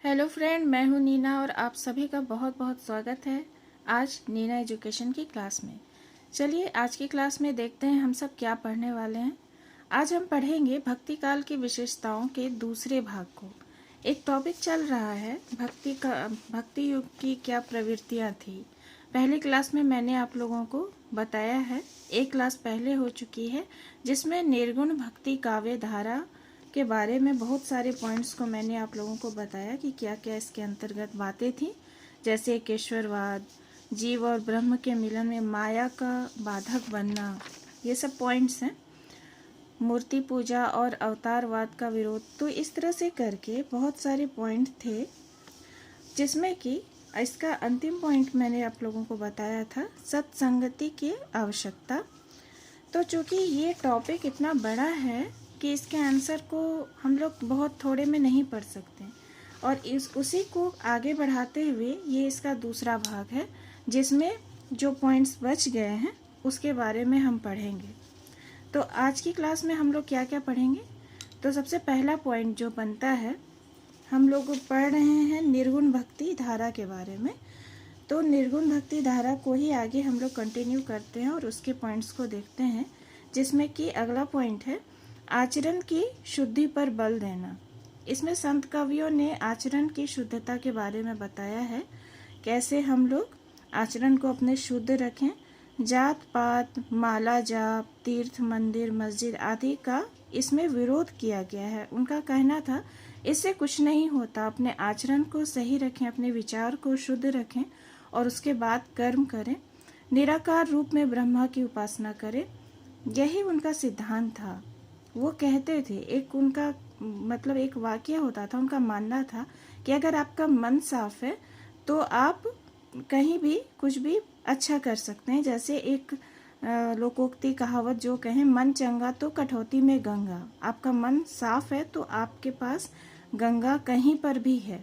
Hello friend, मैं हूं नीना और आप सभी का बहुत बहुत स्वागत है आज नीना एजुकेशन की क्लास में। चलिए आज की क्लास में देखते हैं हम सब क्या पढ़ने वाले हैं। आज हम पढ़ेंगे भक्ति काल की विशेषताओं के दूसरे भाग को। एक टॉपिक चल रहा है भक्ति युग की क्या प्रवृत्तियां थी। पहली क्लास में मैंने आप लोगों को बताया है, एक क्लास पहले हो चुकी है जिसमें निर्गुण भक्ति काव्य धारा के बारे में बहुत सारे पॉइंट्स को मैंने आप लोगों को बताया कि क्या क्या इसके अंतर्गत बातें थी, जैसे केश्वरवाद, जीव और ब्रह्म के मिलन में माया का बाधक बनना, ये सब पॉइंट्स हैं। मूर्ति पूजा और अवतारवाद का विरोध, तो इस तरह से करके बहुत सारे पॉइंट थे, जिसमें कि इसका अंतिम पॉइंट मैंने आप लोगों को बताया था सत्संगति की आवश्यकता। तो चूँकि ये टॉपिक इतना बड़ा है कि इसके आंसर को हम लोग बहुत थोड़े में नहीं पढ़ सकते, और उसी को आगे बढ़ाते हुए ये इसका दूसरा भाग है जिसमें जो पॉइंट्स बच गए हैं उसके बारे में हम पढ़ेंगे। तो आज की क्लास में हम लोग क्या क्या पढ़ेंगे, तो सबसे पहला पॉइंट जो बनता है, हम लोग पढ़ रहे हैं निर्गुण भक्ति धारा के बारे में। तो निर्गुण भक्ति धारा को ही आगे हम लोग कंटिन्यू करते हैं और उसके पॉइंट्स को देखते हैं, जिसमें कि अगला पॉइंट है आचरण की शुद्धि पर बल देना। इसमें संत कवियों ने आचरण की शुद्धता के बारे में बताया है, कैसे हम लोग आचरण को अपने शुद्ध रखें। जात पात, माला जाप, तीर्थ, मंदिर, मस्जिद आदि का इसमें विरोध किया गया है। उनका कहना था इससे कुछ नहीं होता, अपने आचरण को सही रखें, अपने विचार को शुद्ध रखें और उसके बाद कर्म करें। निराकार रूप में ब्रह्मा की उपासना करें, यही उनका सिद्धांत था। वो कहते थे, एक उनका मतलब एक वाक्य होता था, उनका मानना था कि अगर आपका मन साफ है तो आप कहीं भी कुछ भी अच्छा कर सकते हैं। जैसे एक लोकोक्ति कहावत जो कहें, मन चंगा तो कठौती में गंगा। आपका मन साफ है तो आपके पास गंगा कहीं पर भी है।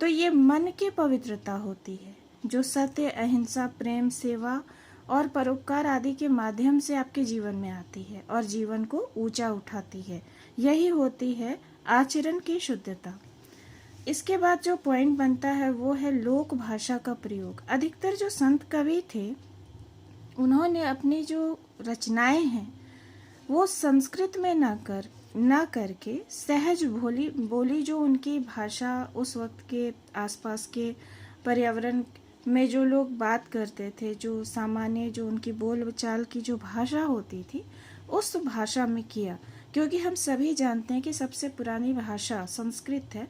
तो ये मन की पवित्रता होती है जो सत्य, अहिंसा, प्रेम, सेवा और परोपकार आदि के माध्यम से आपके जीवन में आती है और जीवन को ऊंचा उठाती है। यही होती है आचरण की शुद्धता। इसके बाद जो पॉइंट बनता है वो है लोक भाषा का प्रयोग। अधिकतर जो संत कवि थे उन्होंने अपनी जो रचनाएं हैं वो संस्कृत में ना करके सहज बोली जो उनकी भाषा, उस वक्त के आसपास के पर्यावरण में जो लोग बात करते थे, जो सामान्य जो उनकी बोल चाल की जो भाषा होती थी, उस भाषा में किया। क्योंकि हम सभी जानते हैं कि सबसे पुरानी भाषा संस्कृत है,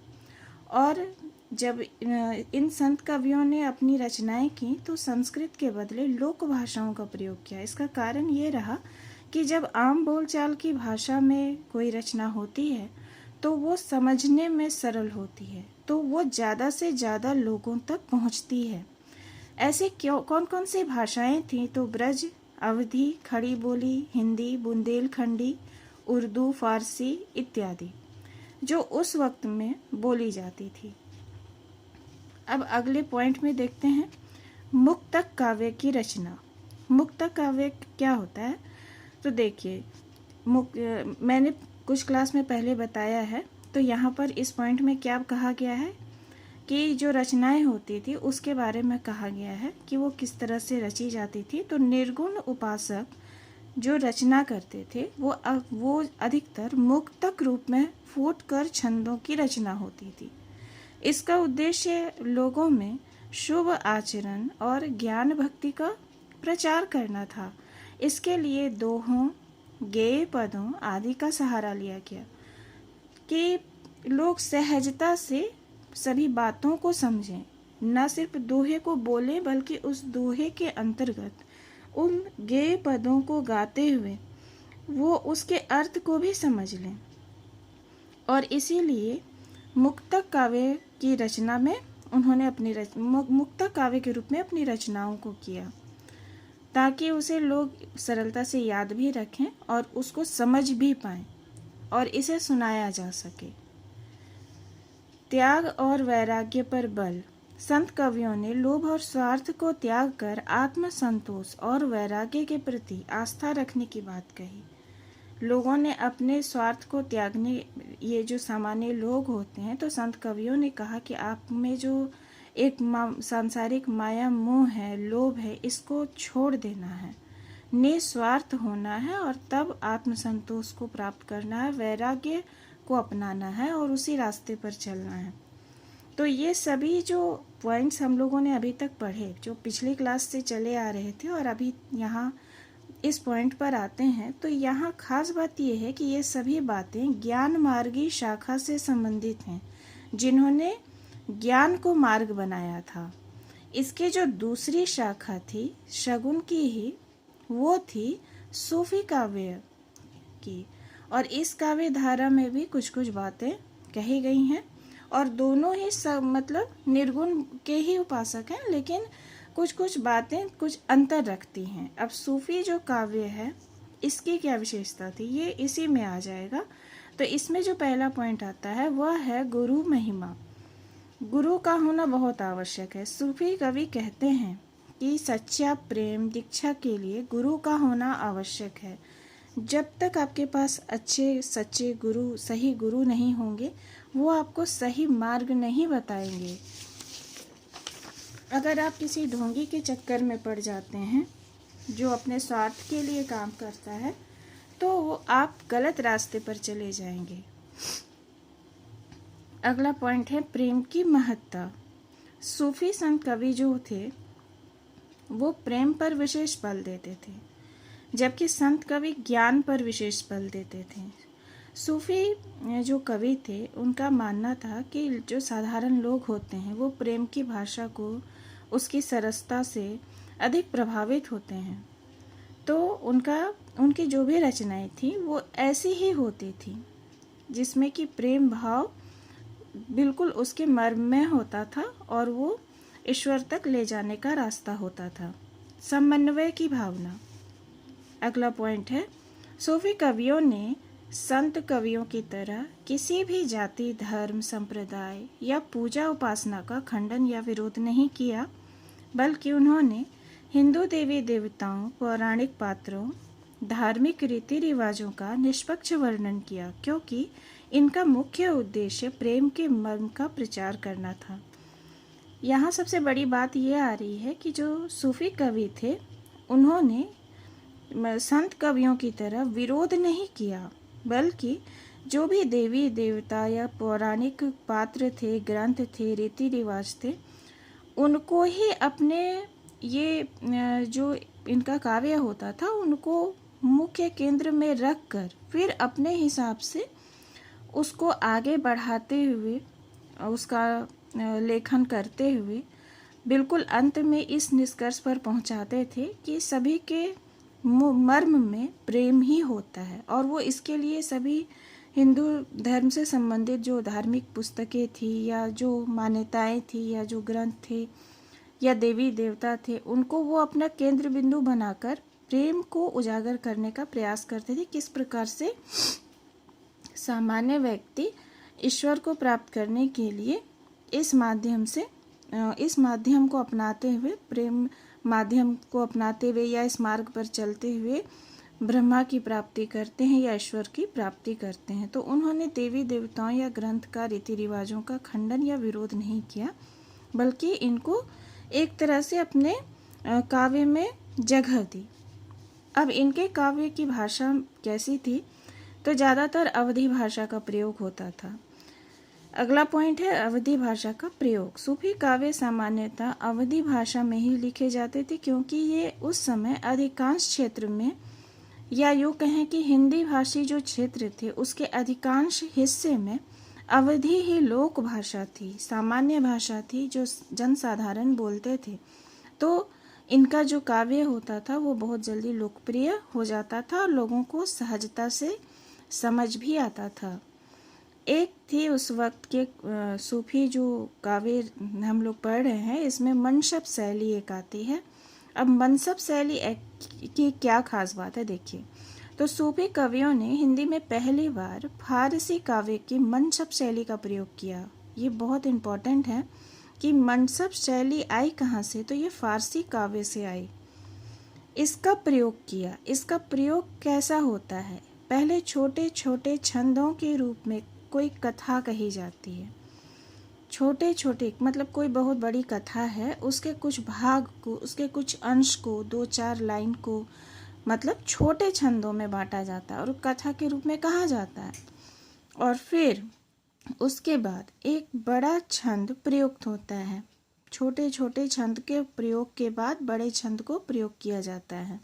और जब इन संत कवियों ने अपनी रचनाएं की तो संस्कृत के बदले लोक भाषाओं का प्रयोग किया। इसका कारण ये रहा कि जब आम बोलचाल की भाषा में कोई रचना होती है तो वो समझने में सरल होती है, तो वो ज़्यादा से ज़्यादा लोगों तक पहुंचती है। ऐसे कौन कौन सी भाषाएं थीं, तो ब्रज, अवधी, खड़ी बोली, हिंदी, बुंदेलखंडी, उर्दू, फारसी इत्यादि जो उस वक्त में बोली जाती थी। अब अगले पॉइंट में देखते हैं मुक्तक काव्य की रचना। मुक्तक काव्य क्या होता है, तो देखिए मैंने कुछ क्लास में पहले बताया है, तो यहाँ पर इस पॉइंट में क्या कहा गया है कि जो रचनाएं होती थी उसके बारे में कहा गया है कि वो किस तरह से रची जाती थी। तो निर्गुण उपासक जो रचना करते थे वो अधिकतर मुक्तक रूप में फूट कर छंदों की रचना होती थी। इसका उद्देश्य लोगों में शुभ आचरण और ज्ञान भक्ति का प्रचार करना था। इसके लिए दोहों, गेय पदों आदि का सहारा लिया गया कि लोग सहजता से सभी बातों को समझें, न सिर्फ दोहे को बोलें बल्कि उस दोहे के अंतर्गत उन गेय पदों को गाते हुए वो उसके अर्थ को भी समझ लें। और इसीलिए मुक्तक काव्य की रचना में उन्होंने अपनी मुक्तक काव्य के रूप में अपनी रचनाओं को किया, ताकि उसे लोग सरलता से याद भी रखें और उसको समझ भी पाएं और इसे सुनाया जा सके। त्याग और वैराग्य पर बल। संत कवियों ने लोभ और स्वार्थ को त्याग कर आत्म संतोष और वैराग्य के प्रति आस्था रखने की बात कही। लोगों ने अपने स्वार्थ को त्यागने, ये जो सामान्य लोग होते हैं, तो संत कवियों ने कहा कि आप में जो एक सांसारिक माया मोह है, लोभ है, इसको छोड़ देना है, निस्वार्थ होना है और तब आत्मसंतोष को प्राप्त करना है, वैराग्य को अपनाना है और उसी रास्ते पर चलना है। तो ये सभी जो पॉइंट्स हम लोगों ने अभी तक पढ़े, जो पिछली क्लास से चले आ रहे थे और अभी यहाँ इस पॉइंट पर आते हैं, तो यहाँ खास बात यह है कि ये सभी बातें ज्ञान मार्गी शाखा से संबंधित हैं, जिन्होंने ज्ञान को मार्ग बनाया था। इसके जो दूसरी शाखा थी शगुन की ही, वो थी सूफी काव्य की, और इस काव्य धारा में भी कुछ कुछ बातें कही गई हैं और दोनों ही सब मतलब निर्गुण के ही उपासक हैं, लेकिन कुछ कुछ बातें कुछ अंतर रखती हैं। अब सूफी जो काव्य है इसकी क्या विशेषता थी, ये इसी में आ जाएगा। तो इसमें जो पहला पॉइंट आता है वह है गुरु महिमा। गुरु का होना बहुत आवश्यक है। सूफी कवि कहते हैं कि सच्चा प्रेम दीक्षा के लिए गुरु का होना आवश्यक है। जब तक आपके पास अच्छे सच्चे गुरु, सही गुरु नहीं होंगे, वो आपको सही मार्ग नहीं बताएंगे। अगर आप किसी ढोंगी के चक्कर में पड़ जाते हैं जो अपने स्वार्थ के लिए काम करता है, तो वो आप गलत रास्ते पर चले जाएंगे। अगला पॉइंट है प्रेम की महत्ता। सूफी संत कवि जो थे वो प्रेम पर विशेष बल देते थे, जबकि संत कवि ज्ञान पर विशेष बल देते थे। सूफी जो कवि थे उनका मानना था कि जो साधारण लोग होते हैं वो प्रेम की भाषा को, उसकी सरसता से अधिक प्रभावित होते हैं। तो उनकी जो भी रचनाएं थी वो ऐसी ही होती थी जिसमें कि प्रेम भाव बिल्कुल उसके मर्म में होता था और वो ईश्वर तक ले जाने का रास्ता होता था। समन्वय की भावना। अगला पॉइंट है सूफी कवियों ने संत कवियों की तरह किसी भी जाति, धर्म, संप्रदाय या पूजा उपासना का खंडन या विरोध नहीं किया, बल्कि उन्होंने हिंदू देवी देवताओं, पौराणिक पात्रों, धार्मिक रीति रिवाजों का निष्पक्ष वर्णन किया, क्योंकि इनका मुख्य उद्देश्य प्रेम के मर्म का प्रचार करना था। यहाँ सबसे बड़ी बात यह आ रही है कि जो सूफी कवि थे उन्होंने संत कवियों की तरह विरोध नहीं किया, बल्कि जो भी देवी देवता या पौराणिक पात्र थे, ग्रंथ थे, रीति रिवाज थे, उनको ही अपने ये जो इनका काव्य होता था उनको मुख्य केंद्र में रखकर फिर अपने हिसाब से उसको आगे बढ़ाते हुए, उसका लेखन करते हुए बिल्कुल अंत में इस निष्कर्ष पर पहुंचाते थे कि सभी के मर्म में प्रेम ही होता है। और वो इसके लिए सभी हिंदू धर्म से संबंधित जो धार्मिक पुस्तकें थी या जो मान्यताएं थी या जो ग्रंथ थे या देवी देवता थे, उनको वो अपना केंद्र बिंदु बनाकर प्रेम को उजागर करने का प्रयास करते थे। किस प्रकार से सामान्य व्यक्ति ईश्वर को प्राप्त करने के लिए इस माध्यम को अपनाते हुए, प्रेम माध्यम को अपनाते हुए या इस मार्ग पर चलते हुए ब्रह्मा की प्राप्ति करते हैं या ईश्वर की प्राप्ति करते हैं। तो उन्होंने देवी देवताओं या ग्रंथ का, रीति रिवाजों का खंडन या विरोध नहीं किया, बल्कि इनको एक तरह से अपने काव्य में जगह दी। अब इनके काव्य की भाषा कैसी थी, तो ज़्यादातर अवधी भाषा का प्रयोग होता था। अगला पॉइंट है अवधी भाषा का प्रयोग। सूफी काव्य सामान्यतः अवधी भाषा में ही लिखे जाते थे, क्योंकि ये उस समय अधिकांश क्षेत्र में, या यूँ कहें कि हिंदी भाषी जो क्षेत्र थे उसके अधिकांश हिस्से में अवधी ही लोक भाषा थी, सामान्य भाषा थी जो जनसाधारण बोलते थे। तो इनका जो काव्य होता था वो बहुत जल्दी लोकप्रिय हो जाता था और लोगों को सहजता से समझ भी आता था। एक थी उस वक्त के सूफी जो काव्य हम लोग पढ़ रहे हैं, इसमें मनसब शैली एक आती है। अब मनसब शैली की क्या खास बात है देखिए। तो सूफी कवियों ने हिंदी में पहली बार फारसी काव्य की मनसब शैली का प्रयोग किया। ये बहुत इम्पोर्टेंट है कि मनसब शैली आई कहाँ से, तो ये फारसी काव्य से आई। इसका प्रयोग किया। इसका प्रयोग कैसा होता है, पहले छोटे छोटे छंदों के रूप में कोई कथा कही जाती है। छोटे छोटे मतलब कोई बहुत बड़ी कथा है, उसके कुछ भाग को, उसके कुछ अंश को, 2-4 लाइन को मतलब छोटे छंदों में बांटा जाता है और कथा के रूप में कहा जाता है। और फिर उसके बाद एक बड़ा छंद प्रयुक्त होता है। छोटे छोटे छंद के प्रयोग के बाद बड़े छंद को प्रयोग किया जाता है।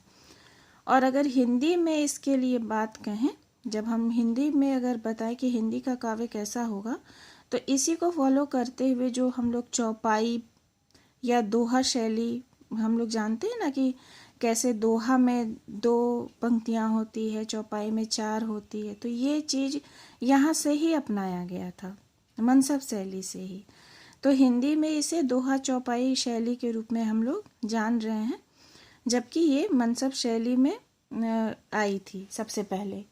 और अगर हिंदी में इसके लिए बात कहें, जब हम हिंदी में अगर बताएं कि हिंदी का काव्य कैसा होगा, तो इसी को फॉलो करते हुए जो हम लोग चौपाई या दोहा शैली, हम लोग जानते हैं ना कि कैसे दोहा में 2 पंक्तियाँ होती है, चौपाई में 4 होती है, तो ये चीज़ यहाँ से ही अपनाया गया था, मनसब शैली से ही। तो हिंदी में इसे दोहा चौपाई शैली के रूप में हम लोग जान रहे हैं, जबकि ये मनसब शैली में आई थी सबसे पहले।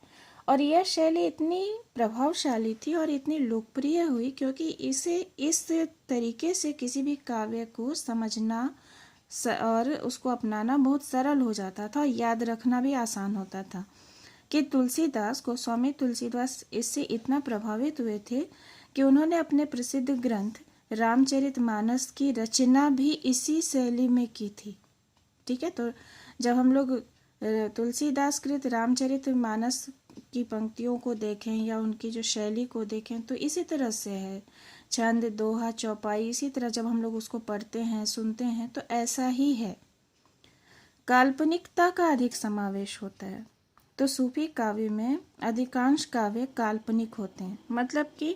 और यह शैली इतनी प्रभावशाली थी और इतनी लोकप्रिय हुई क्योंकि इसे इस तरीके से किसी भी काव्य को समझना और उसको अपनाना बहुत सरल हो जाता था, याद रखना भी आसान होता था कि तुलसीदास, गोस्वामी तुलसीदास इससे इतना प्रभावित हुए थे कि उन्होंने अपने प्रसिद्ध ग्रंथ रामचरितमानस की रचना भी इसी शैली में की थी। ठीक है, तो जब हम लोग तुलसीदास कृत रामचरितमानस की पंक्तियों को देखें या उनकी जो शैली को देखें तो इसी तरह से है, छंद, दोहा, चौपाई, इसी तरह जब हम लोग उसको पढ़ते हैं, सुनते हैं तो ऐसा ही है। काल्पनिकता का अधिक समावेश होता है, तो सूफी काव्य में अधिकांश काव्य काल्पनिक होते हैं। मतलब कि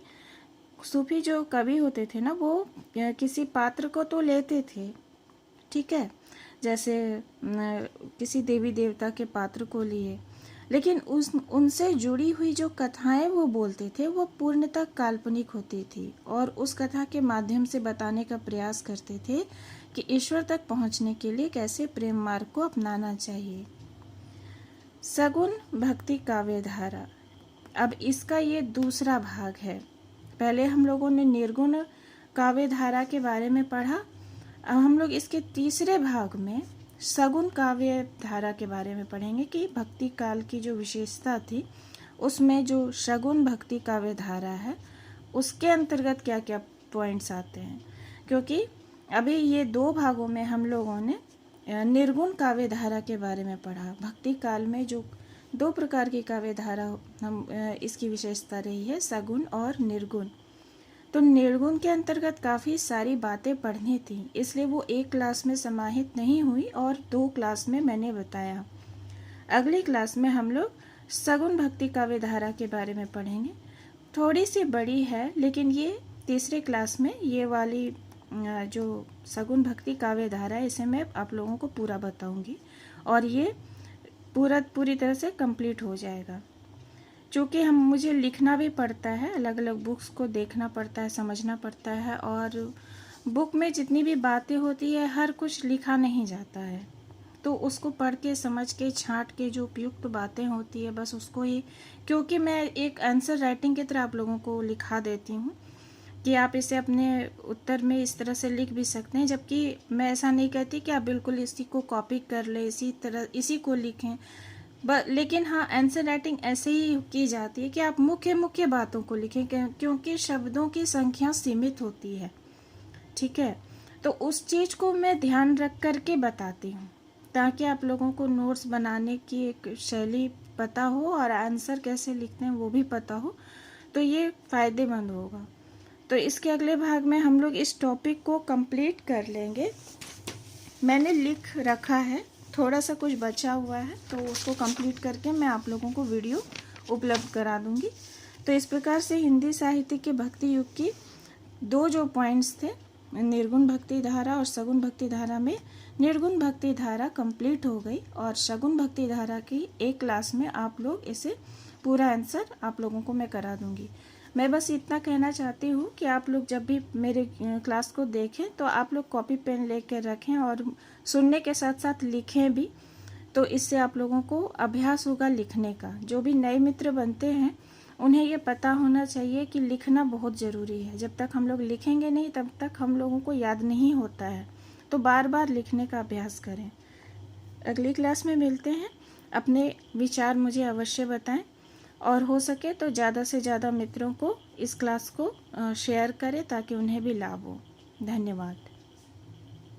सूफी जो कवि होते थे ना, वो किसी पात्र को तो लेते थे, ठीक है, जैसे किसी देवी देवता के पात्र को लिए, लेकिन उनसे जुड़ी हुई जो कथाएं वो बोलते थे वो पूर्णतः काल्पनिक होती थी और उस कथा के माध्यम से बताने का प्रयास करते थे कि ईश्वर तक पहुंचने के लिए कैसे प्रेम मार्ग को अपनाना चाहिए। सगुण भक्ति काव्य धारा, अब इसका ये दूसरा भाग है। पहले हम लोगों ने निर्गुण काव्य धारा के बारे में पढ़ा, अब हम लोग इसके तीसरे भाग में सगुण काव्य धारा के बारे में पढ़ेंगे कि भक्ति काल की जो विशेषता थी उसमें जो सगुण भक्ति काव्य धारा है उसके अंतर्गत क्या क्या पॉइंट्स आते हैं। क्योंकि अभी ये 2 भागों में हम लोगों ने निर्गुण काव्य धारा के बारे में पढ़ा। भक्ति काल में जो 2 प्रकार की काव्य धारा हम इसकी विशेषता रही है, सगुण और निर्गुण। तो निर्गुण के अंतर्गत काफ़ी सारी बातें पढ़नी थी, इसलिए वो एक क्लास में समाहित नहीं हुई और 2 क्लास में मैंने बताया। अगली क्लास में हम लोग सगुण भक्ति काव्य धारा के बारे में पढ़ेंगे। थोड़ी सी बड़ी है, लेकिन ये तीसरे क्लास में ये वाली जो सगुण भक्ति काव्य धारा है इसे मैं आप लोगों को पूरा बताऊंगी और ये पूरी तरह से कंप्लीट हो जाएगा। चूँकि मुझे लिखना भी पड़ता है, अलग अलग बुक्स को देखना पड़ता है, समझना पड़ता है, और बुक में जितनी भी बातें होती है हर कुछ लिखा नहीं जाता है, तो उसको पढ़ के समझ के छांट के जो उपयुक्त बातें होती है बस उसको ही, क्योंकि मैं एक आंसर राइटिंग की तरह आप लोगों को लिखा देती हूँ कि आप इसे अपने उत्तर में इस तरह से लिख भी सकते हैं, जबकि मैं ऐसा नहीं कहती कि आप बिल्कुल इसी को कॉपी कर ले, इसी तरह इसी को लिखें, लेकिन हाँ आंसर राइटिंग ऐसे ही की जाती है कि आप मुख्य मुख्य बातों को लिखें, क्योंकि शब्दों की संख्या सीमित होती है। ठीक है, तो उस चीज़ को मैं ध्यान रख करके बताती हूँ ताकि आप लोगों को नोट्स बनाने की एक शैली पता हो और आंसर कैसे लिखते हैं वो भी पता हो, तो ये फ़ायदेमंद होगा। तो इसके अगले भाग में हम लोग इस टॉपिक को कंप्लीट कर लेंगे। मैंने लिख रखा है, थोड़ा सा कुछ बचा हुआ है, तो उसको कंप्लीट करके मैं आप लोगों को वीडियो उपलब्ध करा दूंगी। तो इस प्रकार से हिंदी साहित्य के भक्ति युग की 2 जो पॉइंट्स थे, निर्गुण भक्ति धारा और सगुण भक्ति धारा में निर्गुण भक्ति धारा कंप्लीट हो गई और सगुण भक्ति धारा की एक क्लास में आप लोग इसे पूरा आंसर आप लोगों को मैं करा दूंगी। मैं बस इतना कहना चाहती हूँ कि आप लोग जब भी मेरे क्लास को देखें तो आप लोग कॉपी पेन लेकर रखें और सुनने के साथ साथ लिखें भी, तो इससे आप लोगों को अभ्यास होगा लिखने का। जो भी नए मित्र बनते हैं उन्हें ये पता होना चाहिए कि लिखना बहुत ज़रूरी है। जब तक हम लोग लिखेंगे नहीं तब तक हम लोगों को याद नहीं होता है, तो बार बार लिखने का अभ्यास करें। अगली क्लास में मिलते हैं। अपने विचार मुझे अवश्य बताएं। और हो सके तो ज़्यादा से ज़्यादा मित्रों को इस क्लास को शेयर करें ताकि उन्हें भी लाभ हो। धन्यवाद।